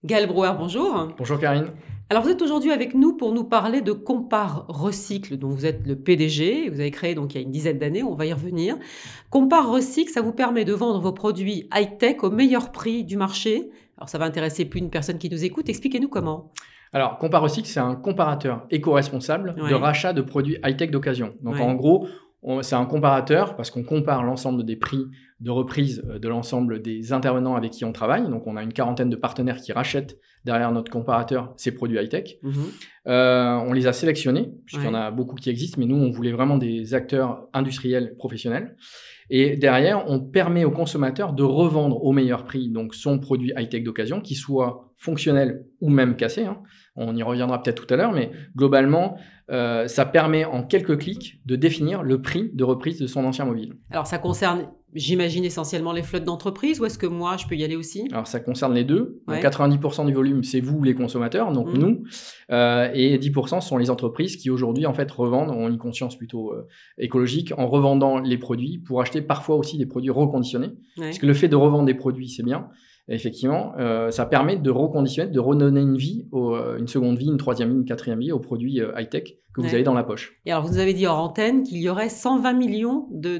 Gaël Brouwer, bonjour. Bonjour Karine. Alors vous êtes aujourd'hui avec nous pour nous parler de Compare Recycle, dont vous êtes le PDG, vous avez créé donc il y a une dizaine d'années, on va y revenir. Compare Recycle, ça vous permet de vendre vos produits high-tech au meilleur prix du marché. Alors ça va intéresser plus d'une personne qui nous écoute, expliquez-nous comment. Alors, CompareRecycle, c'est un comparateur éco-responsable de rachat de produits high-tech d'occasion. Donc en gros, c'est un comparateur parce qu'on compare l'ensemble des prix de reprise de l'ensemble des intervenants avec qui on travaille. Donc on a une quarantaine de partenaires qui rachètent derrière notre comparateur ces produits high-tech. On les a sélectionnés, puisqu'il y en a beaucoup qui existent, mais nous, on voulait vraiment des acteurs industriels professionnels. Et derrière, on permet au consommateur de revendre au meilleur prix donc son produit high-tech d'occasion, qui soit fonctionnel ou même cassé. On y reviendra peut-être tout à l'heure, mais globalement, ça permet en quelques clics de définir le prix de reprise de son ancien mobile. Alors ça concerne, j'imagine, essentiellement les flottes d'entreprise, ou est-ce que moi, je peux y aller aussi? Alors ça concerne les deux. 90% du volume, c'est vous les consommateurs, donc nous, et 10% sont les entreprises qui aujourd'hui en fait revendent, ont une conscience plutôt écologique, en revendant les produits pour acheter parfois aussi des produits reconditionnés. Parce que le fait de revendre des produits, c'est bien. Et effectivement, ça permet de reconditionner, de redonner une vie, une seconde vie, une troisième vie, une quatrième vie aux produits high-tech que vous avez dans la poche. Et alors, vous nous avez dit hors antenne qu'il y aurait 120 millions de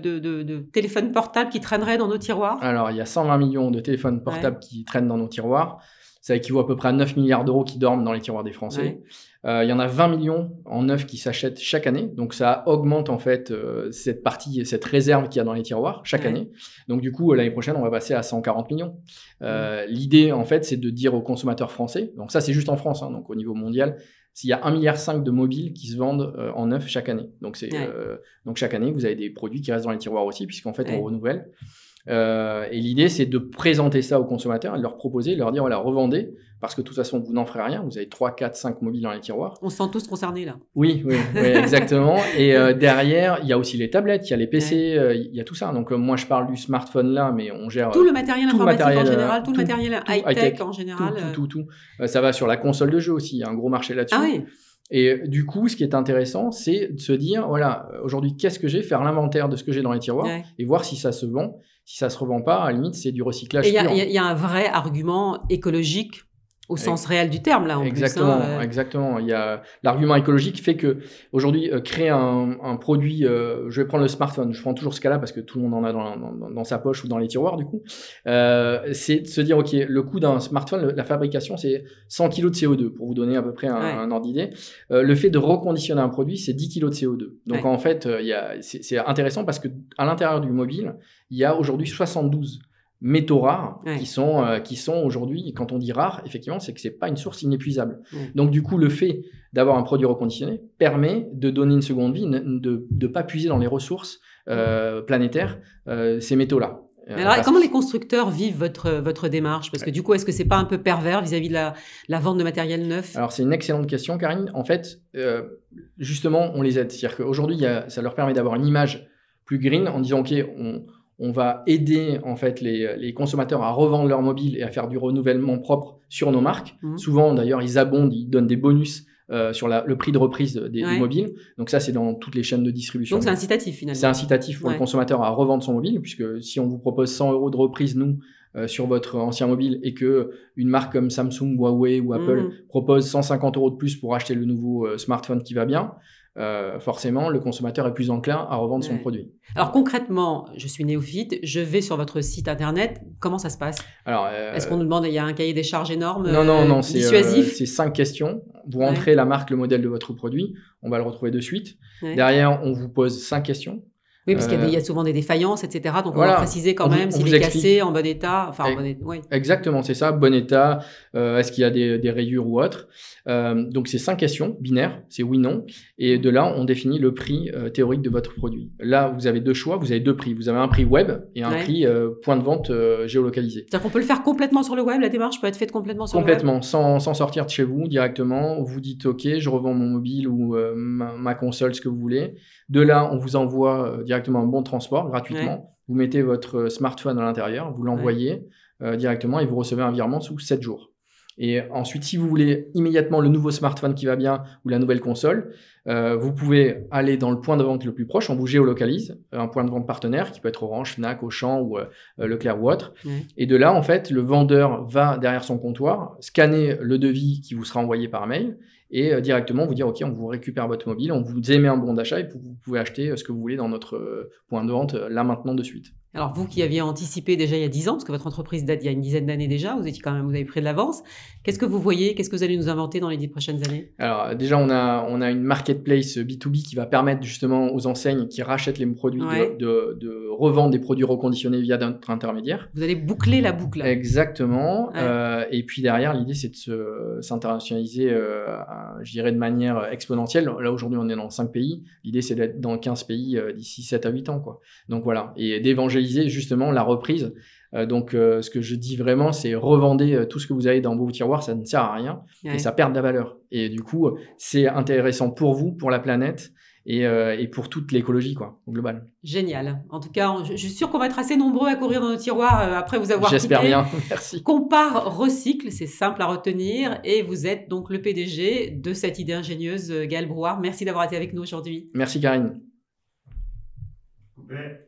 téléphones portables qui traîneraient dans nos tiroirs. Alors, il y a 120 millions de téléphones portables qui traînent dans nos tiroirs. Ça équivaut à peu près à 9 milliards d'euros qui dorment dans les tiroirs des Français. Il y en a 20 millions en neuf qui s'achètent chaque année. Donc, ça augmente en fait cette partie, cette réserve qu'il y a dans les tiroirs chaque année. Donc, du coup, l'année prochaine, on va passer à 140 millions. L'idée, en fait, c'est de dire aux consommateurs français, donc ça, c'est juste en France, donc au niveau mondial, s'il y a 1,5 milliard de mobiles qui se vendent en neuf chaque année. Donc, donc, chaque année, vous avez des produits qui restent dans les tiroirs aussi, puisqu'en fait, on renouvelle. Et l'idée, c'est de présenter ça aux consommateurs et de leur proposer, de leur dire, voilà, revendez, parce que de toute façon, vous n'en ferez rien. Vous avez 3, 4, 5 mobiles dans les tiroirs. On se sent tous concernés, là. Oui, exactement. Et derrière, il y a aussi les tablettes, il y a les PC, il y a tout ça. Donc, moi, je parle du smartphone là, mais on gère tout le matériel informatique en général, tout le matériel high-tech en général. Tout. Ça va sur la console de jeu aussi. Il y a un gros marché là-dessus. Ah oui. Et du coup, ce qui est intéressant, c'est de se dire, voilà, aujourd'hui, qu'est-ce que j'ai? Faire l'inventaire de ce que j'ai dans les tiroirs et voir si ça se vend. Si ça se revend pas, à la limite, c'est du recyclage pur. Il y a un vrai argument écologique au sens réel du terme, là, en exactement, plus. Exactement. Il y a l'argument écologique fait que aujourd'hui, créer un produit, je vais prendre le smartphone, je prends toujours ce cas-là parce que tout le monde en a dans sa poche ou dans les tiroirs, du coup. C'est de se dire, OK, le coût d'un smartphone, la fabrication, c'est 100 kg de CO2, pour vous donner à peu près un ordre d'idée. Le fait de reconditionner un produit, c'est 10 kg de CO2. Donc, en fait, c'est intéressant parce que à l'intérieur du mobile, il y a aujourd'hui 72 métaux rares qui sont aujourd'hui, quand on dit rares, effectivement, c'est que c'est pas une source inépuisable. Donc du coup, le fait d'avoir un produit reconditionné permet de donner une seconde vie, de pas puiser dans les ressources planétaires ces métaux-là. Alors, comment les constructeurs vivent votre démarche? Parce que du coup, est-ce que c'est pas un peu pervers vis-à-vis de la vente de matériel neuf? Alors, c'est une excellente question, Karine. En fait, justement, on les aide. C'est-à-dire qu'aujourd'hui, ça leur permet d'avoir une image plus green en disant, OK, on va aider en fait les consommateurs à revendre leur mobile et à faire du renouvellement propre sur nos marques. Souvent, d'ailleurs, ils abondent, ils donnent des bonus sur le prix de reprise des mobiles. Donc ça, c'est dans toutes les chaînes de distribution. Donc c'est incitatif finalement. C'est incitatif pour le consommateur à revendre son mobile, puisque si on vous propose 100 € de reprise, nous, sur votre ancien mobile, et que une marque comme Samsung, Huawei ou Apple propose 150 € de plus pour acheter le nouveau smartphone qui va bien, forcément, le consommateur est plus enclin à revendre son produit. Alors concrètement, je suis néophyte, je vais sur votre site internet, comment ça se passe? Alors, est-ce qu'on nous demande, il y a un cahier des charges énorme, non, dissuasif? c'est 5 questions. Vous rentrez la marque, le modèle de votre produit, on va le retrouver de suite. Derrière, on vous pose 5 questions. Oui, parce qu'il y a souvent des défaillances, etc. Donc, on va préciser quand même s'il est cassé, en bon état. Enfin, Exactement, c'est ça, bon état. Est-ce qu'il y a des rayures ou autre? Donc, c'est 5 questions binaires, c'est oui, non. Et de là, on définit le prix théorique de votre produit. Là, vous avez deux choix, vous avez deux prix. Vous avez un prix web et un prix point de vente géolocalisé. C'est-à-dire qu'on peut le faire complètement sur le web, la démarche peut être faite complètement sur le web? Complètement, sans sortir de chez vous, directement. Vous dites, OK, je revends mon mobile ou ma console, ce que vous voulez. De là, on vous envoie directement un bon de transport gratuitement. Vous mettez votre smartphone à l'intérieur, vous l'envoyez directement et vous recevez un virement sous 7 jours. Et ensuite, si vous voulez immédiatement le nouveau smartphone qui va bien ou la nouvelle console, vous pouvez aller dans le point de vente le plus proche, on vous géolocalise, un point de vente partenaire qui peut être Orange, Fnac, Auchan ou Leclerc ou autre. Et de là, en fait, le vendeur va derrière son comptoir scanner le devis qui vous sera envoyé par mail et directement vous dire ok, on vous récupère votre mobile, on vous émet un bon d'achat et vous pouvez acheter ce que vous voulez dans notre point de vente là maintenant de suite. Alors vous qui aviez anticipé déjà il y a 10 ans, parce que votre entreprise date il y a une dizaine d'années déjà, vous avez pris de l'avance. Qu'est-ce que vous voyez? Qu'est-ce que vous allez nous inventer dans les 10 prochaines années? Alors déjà, on a une marketplace B2B qui va permettre justement aux enseignes qui rachètent les produits de revendre des produits reconditionnés via notre intermédiaire. Vous allez boucler la boucle. Exactement. Et puis derrière, l'idée, c'est de s'internationaliser, je dirais, de manière exponentielle. Là, aujourd'hui, on est dans 5 pays. L'idée, c'est d'être dans 15 pays d'ici 7 à 8 ans, quoi. Donc voilà. Et d'évangéliser justement la reprise. Donc, ce que je dis vraiment, c'est revendez tout ce que vous avez dans vos tiroirs, ça ne sert à rien et ça perd de la valeur. Et du coup, c'est intéressant pour vous, pour la planète et pour toute l'écologie, quoi, au global. Génial. En tout cas, je suis sûre qu'on va être assez nombreux à courir dans nos tiroirs après vous avoir J'espère bien. Merci. Compare, recycle, c'est simple à retenir et vous êtes donc le PDG de cette idée ingénieuse, Gaël Brouard. Merci d'avoir été avec nous aujourd'hui. Merci, Karine. Coupé.